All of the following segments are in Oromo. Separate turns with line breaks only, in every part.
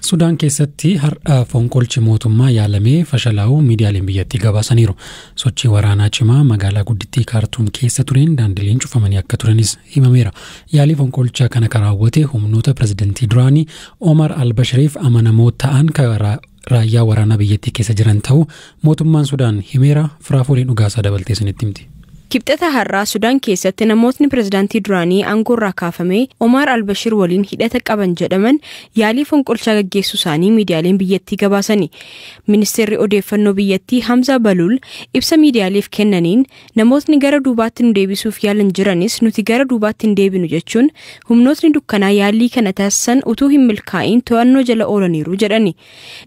Sudaan keessatti har'a fonqolchi mootummaa yaalamee fashalaa'uu miidiyaaleen biyyattii gabaasaniiru. Sochii waraanaa cimaa magaalaa guddittii Kaartuum keessa tureen daandileen cufamanii akka turanis himameera. Yaalii fonqolchaa kana raawwate humnoota pirezidantii duraanii Omar al-Bashiriif amanamoo ta'an raayyaa waraanaa biyyattii keessa jiran ta'uu mootummaan Sudaan himeera. Firaafooliin dhugaasaa dabaltee isinitti himti.
Kibxata har'aa Sudaan keessatti namootni pirezidaantii duraanii aangoorraa kaafame Omar al-Bashir waliin hidhata qaban jedhaman yaalii fonqolchaa gaggeessuu isaanii miidiyaaleen biyyattii gabaasani. Ministeerri odeeffannoo biyyattii Hamza Balul ibsa miidiyaaleef kennaniin namootni gara duubaatti nu deebisuuf yaalan jiranis nuti gara duubaatti hin deebinu jechuun humnootni dukkanaa yaalii kana taasisan utuu hin milkaa'in to'annoo jala oolaniiru jedhani.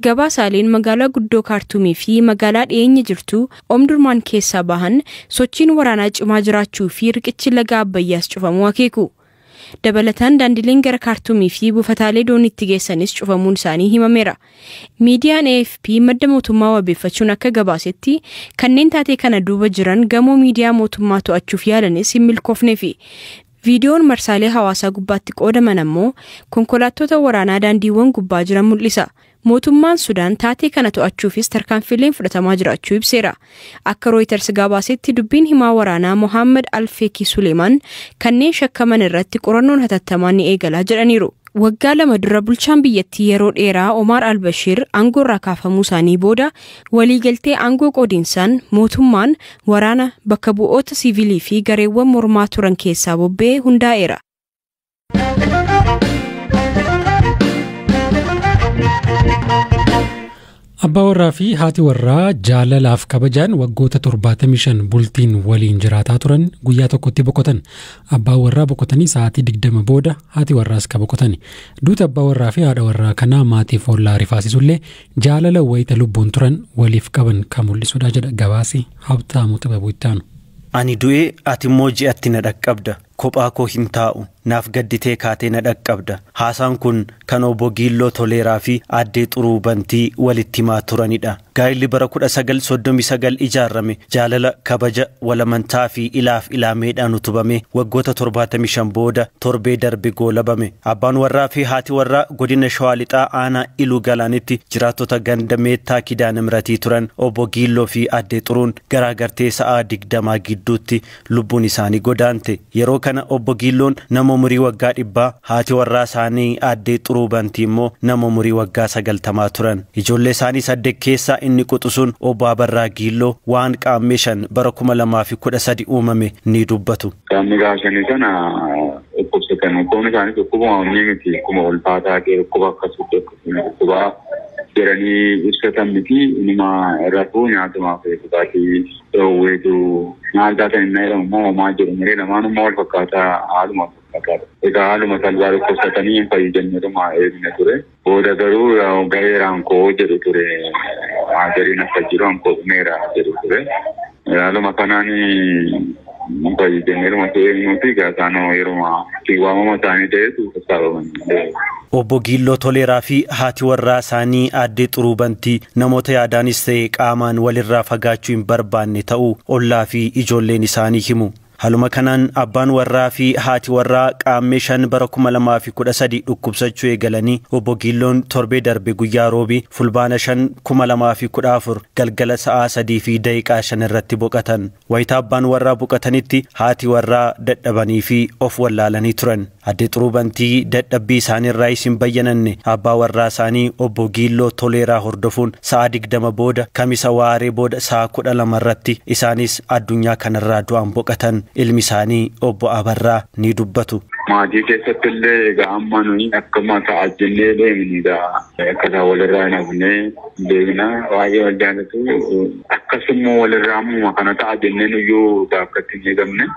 Gabaasaaleen magaalaa guddoo Kaartuumii fi magaalaa dhiyeenya jirtu Omdurmaan keessaa bahan sochiin waraanaa cimaa jiraachuu fi riqichi laga Abbayyaas cufamuu akeeku. Dabalataan daandileen gara Kaartuumii fi buufataalee dooniitti geessanis cufamuun isaanii himameera. Miidiyaan AFP madda mootummaa wabeeffachuun akka gabaasetti kanneen taatee kana duuba jiran gamoo miidiyaa mootummaa to'achuuf yaalanis hin milkoofneefi. Viidiyoon marsaalee hawaasaa gubbaatti qoodaman ammoo konkolaattota waraanaa daandiiwwan gubbaa jiran mul'isa. Mootummaan Sudaan taatee kana to'achuufis tarkaanfileen fudhatamaa jiraachuu ibseera. Akka Reuters gabaasetti dubbiin himaa waraanaa Mohammad Al-Feki Suleeman kanneen shakkaman irratti qorannoon hatattamaa ni eegalaa jedhaniiru. Waggaa 2 dura bulchaan biyyattii yeroo dheeraa Omar al-Bashir aangoorraa kaafamuu isaanii booda waliigaltee aangoo qoodiinsaan mootummaan waraana bakka bu'oota siivilii fi gareewwan mormaa turan keessaa bobba'ee hundaa'eera.
Abbaa warraa fi haati warraa jaalalaaf kabajaan waggoota 75 bultiin waliin jiraataa turan guyyaa tokkotti boqotan. Abbaa warraa boqotanii sa'aatii 20 booda haati warraas ka boqotani. Duuti abbaa warraa fi haadha warraa kanaa maatiif ollaa rifaasisullee jaalala wayita lubbuun turan waliif qaban kan mul'isudha jedha gabaasi Habtaamuu Xibabuu ittaanu.
Ani du'ee ati immoo ji'atti na dhaqqabda. Kophaa koo hin taa'u naaf gadditee kaatee na dhaqqabda. Haasaan kun kan obbo Giilloo Toleeraa fi aaddee Xuruu Bantii walitti himaa turanidha. Gaa'illi bara 1939 ijaarame jaalala kabaja walamantaa fi ilaaf ilaameedhaan utubame waggoota 75 booda torbee darbe goolabame. Abbaan warraa fi haati warraa godina Shawaa Lixaa aanaa Iluu Galaanitti jiraattota ganda Meettaa Kidaana Miratii turan obbo Giilloo fi aaddee Xuruun garaagartee sa'aa 20 gidduutti lubbuun isaanii godaante. Yeroo kana obbo Giilloon nama umurii waggaa 100 haati warraa isaanii aaddee Xuruu Bantii immoo nama umurii waggaa 90 turan. Ijoollee isaanii 8 keessaa inni quxusuun obbo Abarraa Giilloo waan qaammee 5 bara 2013 uumame ni dubbatu.
Qaamni gaafsanii sana dhukkubsatan qoonni isaanii dhukkubuma humni miti akkuma ulfaataa ta'e dhukkuba akkasutti dhukkubaa jedhanii ibsatan miti inuma rafuu nyaatumaaf dhugaatii dhoowweetu maal taatan inni jedhamu homaa jedhu miree lamaanummaa wal fakkaataa haaluma fakkaata. Egaa haaluma salphaa dhukkubsatanii hin fayyadamnedhuma eegne ture. Booda garuu gaheeraan koo jedhu ture maagariin akka jiru hankoo dhumeera jedhu ture. Haaluma kanaan fayyadamedhuma ta'e gaasaanoo yeruma waamama isaanii ta'etu sassaabaman.
Obbo Giilloo Toleeraa fi haati warraa isaanii aaddee Xuruu Bantii namoota yaadaanis ta'e qaamaan walirraa fagaachuu hin barbaanne ta'uu ollaa fi ijoolleen isaanii himu. Haluma kanaan abbaan warraa fi haati warraa qaammee 5 bara 2013 dhukkubsachuu eegalanii obbo Giilloon torbee darbe guyyaa roobii fulbaana 5 2014 galgala sa'aa 3 fi daqiiqaa 5 irratti boqotan. Wayita abbaan warraa boqotanitti haati warraa dadhabanii fi of wallaalanii turan. Aaddee Xuruu Bantii dadhabbii isaaniirraa hin bayyananne abbaa warraa isaanii obbo Giilloo Toleeraa hordofuun sa'aa 20 booda kamisa waaree booda sa'aa 12 irratti isaanis addunyaa kanarraa du'an boqotan. Ilmi isaanii obbo Abarraa ni dubbatu.
Maatii keessatti illee egaa amma nuyi akkuma ta'a jennee deemnidha. Akkasa walirraa hin hafne deemna baay'ee wal jaallatu. Akkasuma walirraa ammuma kana ta'a jennee nuyyuu akkatti hin eegamne.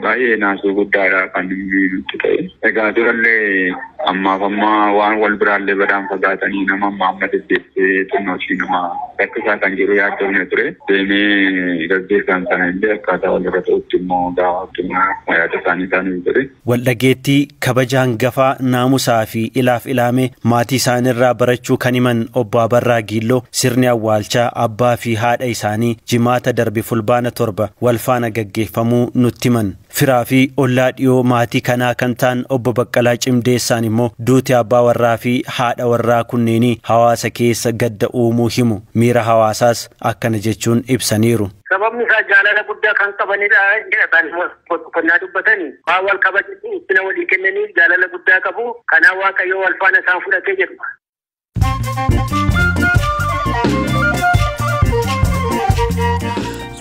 Baay'ee naasuu guddaadha kan nuti ta'e. Egaa durallee ammaaf amma waan wal biraallee badaan fagaatanii nama amma deddeessee xinnoosii nama rakkisaa kan jiru yaaddoofne ture. Deemee gaggeessaan sana illee akkaataa walirra ta'utti immoo gaafachuu yaada isaanii isaanii ture.
Waldhageettii kabaja hangafaa naamusaa fi ilaaf ilaamee maatii isaaniirraa barachuu kan himan obbo Abarraa Giilloo sirni awwaalchaa abbaa fi haadha isaanii jimaata darbe fulbaana 7 wal faana gaggeeffamuu nutti himan. Firaa fi ollaa dhiyoo maatii kanaa kan ta'an obbo Baqqalaa Cimdeessaan immoo duuti abbaa warraa fi haadha warraa kunneenii hawaasa keessa gadda uumuu himu. Miira hawaasaas akkana jechuun ibsaniiru.
Sababni isaa jaalala guddaa kan qabanidha jedhan qonnaa dubbatanii waan wal qabatanii itti walii kennanii jaalala guddaa qabu. Kanaan Waaqayyo wal faana isaan fudhatee jedhu.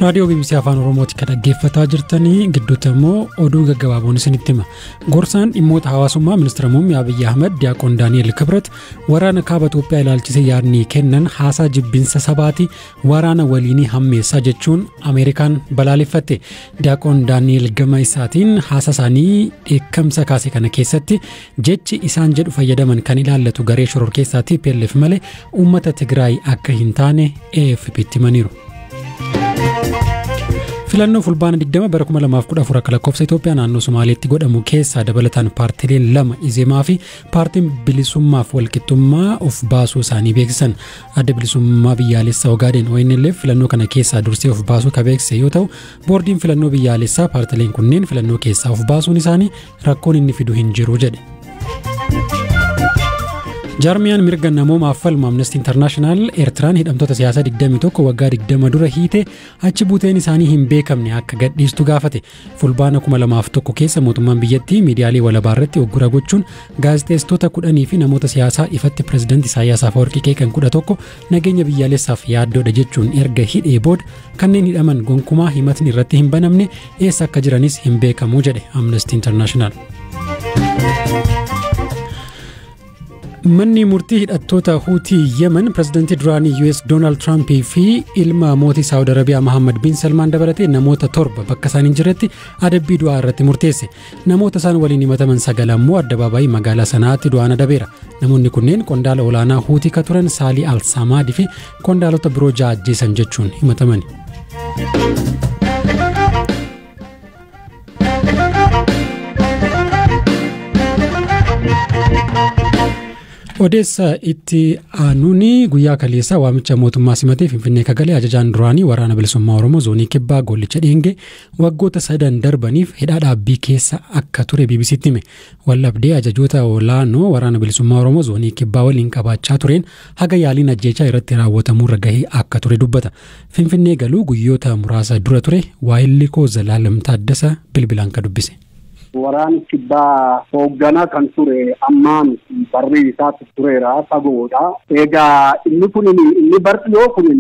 Radio BBC Afaan Oromooti kan dhaggeeffataa jirtanii gidduutti immoo oduu gaggabaaboon isinitti hima. Gorsaan dhimmoota hawaasummaa ministeera muummee Abiyyi Ahmed Diyaaqoon Daani'el Kibret waraana kaaba Itoophiyaa ilaalchisee yaadni kennan haasaa jibbinsa sabaati waraana waliinii hammeessaa jechuun Ameerikaan balaaleffatte. Diyaaqoon Daani'el gama isaatiin haasaa isaanii dheekkamsa kaase kana keessatti jechi isaan jedhu fayyadaman kan ilaallatu garee shororkeessaa TPLF malee uummata Tigraay akka hin taane AFP'tti himaniiru. Filannoo fulbaana 20 bara 2014 akka lakkoofsa Itoophiyaa naannoo Somaaleetti godhamu keessaa dabalataan paartiileen lama Izemaa fi paartiin bilisummaaf walqixxummaa of baasuu isaanii beeksisan. Adda bilisummaa biyyaalessaa Ogaadeen ONLF filannoo kana keessaa dursee of baasuu ka beeksise yoo ta'u, boordiin filannoo biyyaalessaa paartiileen kunneen filannoo keessaa of baasuun isaanii rakkoon inni fidu hin jiru jedhe. Jarmiyaan mirga namoomaa falmu Amnesty International Eertiraan hidhamtoota siyaasaa 21 waggaa 20 dura hiite achi buuteen isaanii hin beekamne akka gadhiistu gaafate. Fulbaana 2001 keessa mootummaan biyyattii miidiyaalee walabaa irratti uggura gochuun gaazexeessitoota 10 fi namoota siyaasaa ifatti pirezidaantii Isaayyaas Afeworqii qeeqan 11 nageenya biyyaalessaaf yaaddoodha jechuun erga hidhee booda kanneen hidhaman gonkumaa himatni irratti hin banamne eessa akka jiranis hin beekamu jedhe Amnesty International. Manni murtii hidhattoota Huutii Yemen pirezidaantii duraanii US Donald Trump fi ilma mootii Saawud Arabiyaa Mohammed bin Salmaan dabalatee namoota 7 bakka isaan hin jirretti adabbii du'aa irratti murteesse. Namoota isaan waliin himataman 9 immoo addabaabaayii magaalaa sanaatti du'aan adabeera. Namoonni kunneen qondaala olaanaa Huutii ka turan Saalii Al-Samaadii fi qondaalota biroo 6 ajjeesan jechuun himatamani. Odeessa itti aanuuni guyyaa kaleessaa waamicha mootummaa simatee Finfinnee kagalee ajajaan duraanii waraana bilisummaa Oromoo zoonii kibbaa Gollicha Dheengee waggoota 3 darbaniif hidhaa dhaabbii keessa akka ture BBC'tti hime. Wallabdee ajajoota olaanoo waraana bilisummaa Oromoo zoonii kibbaa waliin qabaachaa tureen haga yaaliin ajjeechaa irratti raawwatamuu irra gahee akka ture dubbata. Finfinnee galuu guyyoota muraasa dura ture waa'illi koo Zalaalam Taaddasa bilbilaan ka dubbise.
Waraan kibbaa hoogganaa kan ture ammaan barri isaatti tureera fagoodha. Egaa inni barxiyoo kunin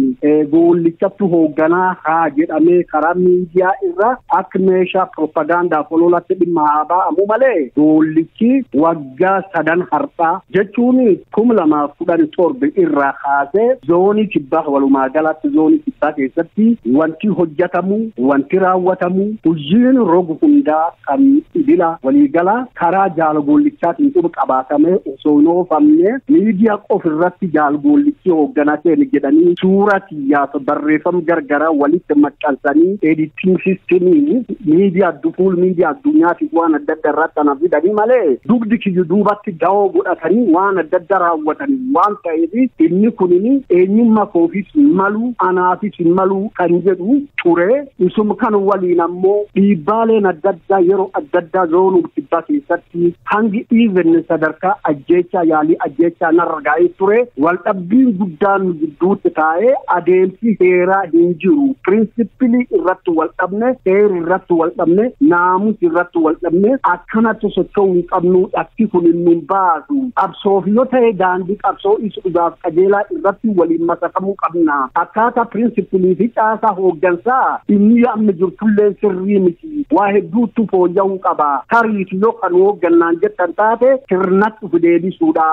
Gollichatti hoogganaa haa jedhamee karaa miidiyaa irra akka meeshaa propagaandaa ololatti dhimma haa ba'amu malee Gollichi waggaa 3 har'aa jechuun 2017 irraa kaasee zoonii kibbaa walumaa galatti zoonii kibbaa keessatti wanti hojjetamu wanti raawwatamu hojiin rogu hundaa kan idila waliigala karaa jaalgollichaatiin quba qabaatame osoo hin oofamne miidiyaa qof irratti jaalgollichi hoogganaa ta'e jedhanii suura xiyyaata barreeffam gargaraa walitti maxxansanii editing systemii miidiyaa fuul miidiyaa addunyaatiif waan adda addaa irratti ana fidanii malee dugdi kiyyu duubatti dawoo godhatanii waan adda addaa raawwatanii waan ta'eef inni kunini eenyummaa koofis malu anaafis malu kan jedhu ture isuma kan waliin ammoo dhiibbaaleen adda addaa yeroo adda addaa zoonuu kibbaa keessatti hangi even sadarkaa ajjeechaa yaalii ajjeechaa nargaa'ee ture waldhabbiin guddaan gidduutti taa'ee adeemsi heeraa hin jiru pirinsipilii irratti waldhabne heer irratti waldhabne naamus irratti waldhabne akkanatti socho'uu hin qabnu dhatti kun hin baasu qabsoof yoo ta'e daandii qabsoo isuudhaaf qajeelaa irratti waliin masakamuu qabna akkaataa pirinsipilii fi caasaa hooggansaa inni amma jirtullee sirrii miti waa hedduutu fooyya'uu qaba tariifi yoo kan hooggannaan jettan taate sirnatti fideebisuudha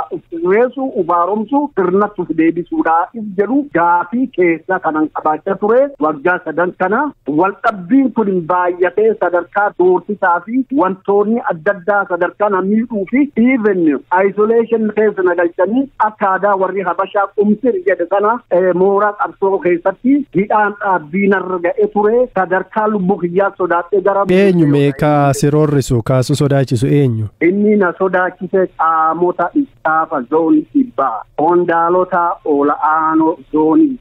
reesu ubaaromsu sirnatti fideebisuudha jedhu gaafii keessa kanan qabaachaa ture waggaa 3 kana waldhabbiin kun baay'atee sadarkaa doorsisaa fi wantoonni adda addaa sadarkaa namiidhuu fi even isolation keessa nagalchanii akka aadaa warri habashaa qumsir jedhe sana mooraa qabsoo keessatti hidhaan dhaabbii narra ga'ee ture sadarkaa lubbuu kiyyaa sodaatee gara
eenyu meeqa siroorri furrisu kaasu sodaachisu eenyu?
Inni na sodaachise qaamota istaafa zoonii kibbaa qondaalota ol'aanoo zoonii.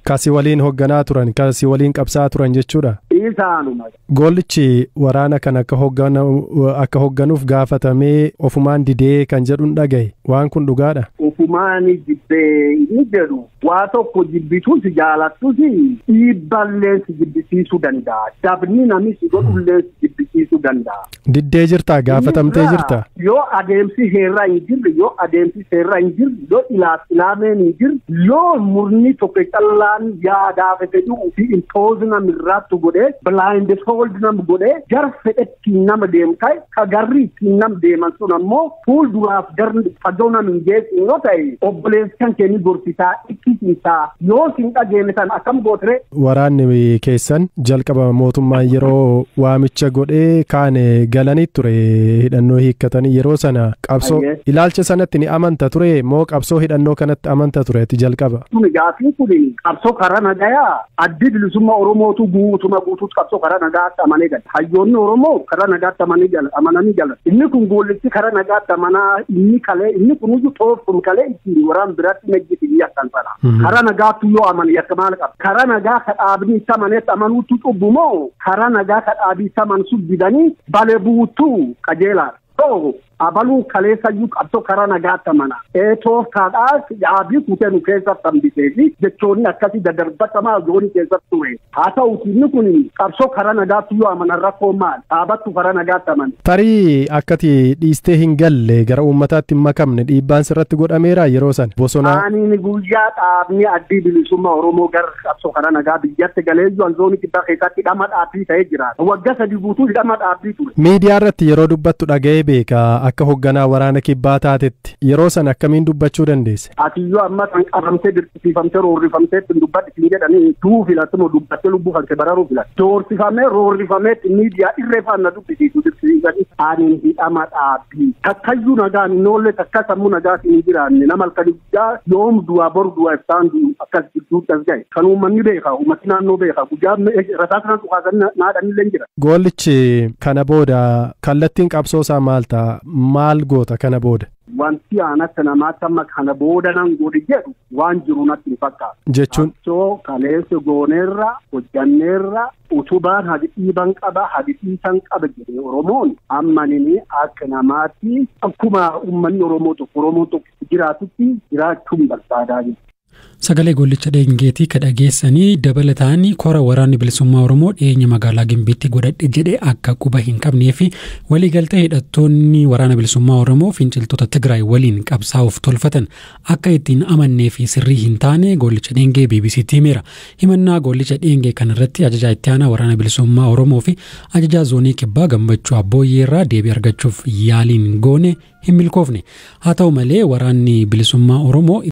Kasi waliin hoogganaa turan, kasi waliin qabsaa turan jechuudha.
Isaanuma.
Gollichi waraana kan akka hoogganuuf gaafatamee ofumaan didee kan jedhuun dhagaye. Waan kun dhugaadha?
Ofumaan diddee inni jedhu waa tokko jibbitus jaalattus dhiibballee si jibbisiisuu danda'a. Dabni namis godhullee si jibbisiisuu danda'a.
Diddee jirtaa? Gaafatamtee jirtaa?
Yoo adeemsi heerraa hin jirre, yoo adeemsi seerraa hin jirre, yoo ilaameen hin jirre, yoo murni tokko callaan yaadaaf fedhuu fi impoozi namirraattu godhee blindfold nam godhee gara fedhetti nama deemtay ka garri ittiin nam deeman sun ammoo fuulduraaf garri fagoo nam hin geessin yoo ta'e obboleessan keenni gorsisaa ikkisiisaa yoo sin dhageenne san akkam gootere.
Waraanni keessan jalqaba mootummaan yeroo waamicha godhee kaane galanii ture hidhannoo hiikkatanii yeroo sana qabsoo ilaalcha sanatti ni amanta ture moo qabsoo hidhannoo kanatti amanta tureeti jalqaba?
Kun gaafii kun qabsoo karaa nagayaa addi bilisummaa Oromootu guutuutti qabsoo karaa nagaatti amanee gala. Hayyoonni Oromoo karaa nagaatti amananii galan. Inni kun goollichi karaa nagaatti amanaa inni kun iyyuu tooftum kalee ittiin waraan biratti nejjiti yakkan sana. Karaa nagaatti yoo amane yakka maal qaba? Karaa nagaa ka dhaabni isa amaneetti amanuutu cubbu moo karaa nagaa ka dhaabii isa amansuuf didanii balee buutuu qajeelaadha. Abaluu kaleessa iyyuu qabsoo karaa nagaatti amana. Toof kaadhaas yaabii kutee nu keessatti hambisee fi jechoonni akkasii daddarbatamaa zoonii keessatti ture. Haa ta'uuti inni kun qabsoo karaa nagaatti yoo amanan rakkoo maal? Dhaabattu karaa nagaatti amana.
Tarii akkati dhiistee hin galle gara uummataatti hin makamne dhiibbaan sirratti godhameera yeroo sana bosonaa.
Ani guyyaa dhaabni addi bilisummaa Oromoo gara qabsoo karaa nagaa biyyatti galee iyyuu zoonii kibbaa keessatti hidhama dhaabbii ta'ee jira. Waggaa sadii guutuu hidhama dhaabbii ture.
Miidiyaa irratti yeroo dubbattu dhaga'ee beeka. Akka hoogganaa waraana kibbaa taatetti yeroo sana akkamiin dubbachuu dandeesse?
Atiyyoo amma kan qabamtee dirqisiifamtee roorrifamtee ittiin dubbattii jedhanii duu filatuma dubbattee lubbuu kan bararuu filat. Doorsifamee roorrifamee miidiyaa irreeffannaa dubbisiisu dirqisiisanii aaniin hidhama dhaabbii. Takkayyuu nagaan hin oolle takka sammuu nagaa hin jiraanne nama halkan guddaa yoom du'aa bor du'aa ibsaan akkas gidduutti as gahe. Kan uummanni beeka, uummatni naannoo beeka. Guyyaa rasaa kanan dhukaasan naadhanillee jira.
Gollichi kana booda kallattiin qabsoosaa maal ta'a? Maal goota kana booda?
Wanti aan akka namaatti amma kana booda nan godhe jedhu waan jiru natti hin fakkaatu.
Jechuun?
Qabsoo kaleessa gooneerra hojjanneerra utubaan hadi dhiiban qaba hadi dhiisan qaba jedhee Oromoon ammanini akka namaatti akkuma uummanni Oromoo tokko jiraatutti jiraachuun barbaadaa jiru.
Sagalee gollicha dheengeetii ka dhageessanii dabalataan kora waraanni bilisummaa Oromoo dhiyeenya magaalaa Gimbiitti godhadhe jedhee akka quba hin qabnee fi waliigaltee hidhattoonni waraana bilisummaa Oromoo finciltoota Tigraay waliin qabsaa'uuf tolfatan akka ittiin amannee fi sirrii hin taane gollicha dheengee BBC'tti himeera. Himannaa gollicha dheengee kanarratti ajajaa itti aanaa waraana bilisummaa Oromoo fi ajajaa zoonii kibbaa Gammachuu Abbooyyeerraa deebii argachuuf yaaliin goone hin milkoofne. Haa ta'u malee waraanni bilisummaa Oromoo